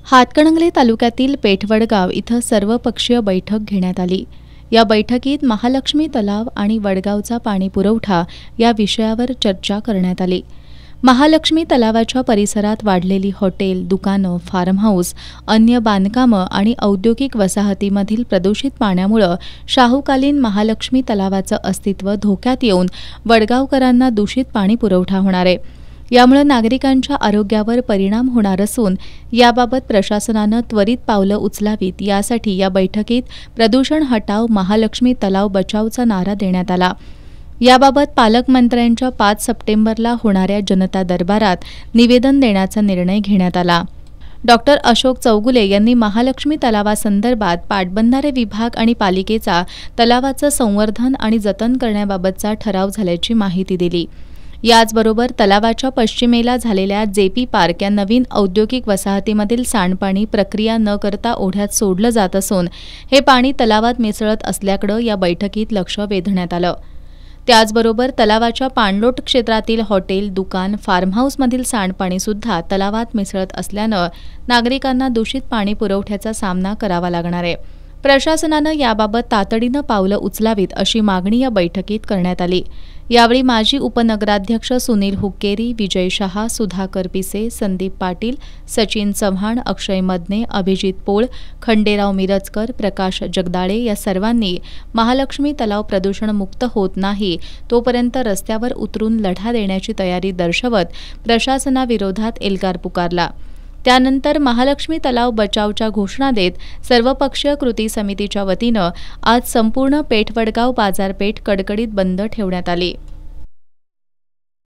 हातकणंगले तालुक्यातील पेठवडगाव इथं सर्वपक्षीय बैठक घेण्यात आली। या बैठकीत महालक्ष्मी तलाव आणि वडगावचा पाणी पुरवठा या विषयावर चर्चा करण्यात आली। महालक्ष्मी तलावाच्या परिसरात वाढलेली हॉटेल, दुकानं, फार्म हाऊस, अन्य बांधकामं आणि औद्योगिक वसाहतीमधील प्रदूषित पाण्यामुळे शाहूकालीन महालक्ष्मी तलावाचं अस्तित्व धोक्यात येऊन वडगावकरांना दूषित पाणी पुरवठा होणार आहे। यामुळे नागरिकांच्या आरोग्यावर परिणाम होणार असून याबाबत प्रशासनानं त्वरित पावलं उचलावीत यासाठी या बैठकीत प्रदूषण हटाव महालक्ष्मी तलाव बचावचा नारा देण्यात आला। याबाबत पालकमंत्र्यांच्या 5 सप्टेंबरला होणाऱ्या जनता दरबारात निवेदन देण्याचा निर्णय घेण्यात आला। डॉक्टर अशोक चौगुले यांनी महालक्ष्मी तलावासंदर्भात पाटबंधारे विभाग आणि पालिकेचा तलावाचं संवर्धन आणि जतन करण्याबाबतचा ठराव झाल्याची माहिती दिली। याचबरोबर तलावाच्या पश्चिमेला झालेल्या जेपी पार्क या नवीन औद्योगिक वसाहतीमधील सांडपाणी प्रक्रिया न करता ओढ्यात सोडलं जात असून हे पाणी तलावात मिसळत असल्याकडे या बैठकीत लक्ष वेधण्यात आलं। त्याचबरोबर तलावाच्या पाणलोट क्षेत्रातील हॉटेल, दुकान, फार्म हाऊसमधील सांडपाणी सुद्धा तलावात मिसळत असल्यानं नागरिकांना दूषित पाणी पुरवठ्याचा सामना करावा लागणार आहे। प्रशासनानं याबाबत तातडीनं पावलं उचलावीत अशी मागणी या बैठकीत करण्यात आली। यावेळी माजी उपनगराध्यक्ष सुनील हुक्केरी, विजय शहा, सुधाकर पिसे, संदीप पाटील, सचिन चव्हाण, अक्षय मदने, अभिजित पोळ, खंडेराव मिरजकर, प्रकाश जगदाळे या सर्वांनी महालक्ष्मी तलाव प्रदूषणमुक्त होत नाही तोपर्यंत रस्त्यावर उतरून लढा देण्याची तयारी दर्शवत प्रशासनाविरोधात एल्गार पुकारला। त्यानंतर महालक्ष्मी तलाव बचावच्या घोषणा देत सर्वपक्षीय कृती समितीच्या वतीनं आज संपूर्ण पेठवडगाव बाजारपेठ कडकडीत बंद ठेवण्यात आली।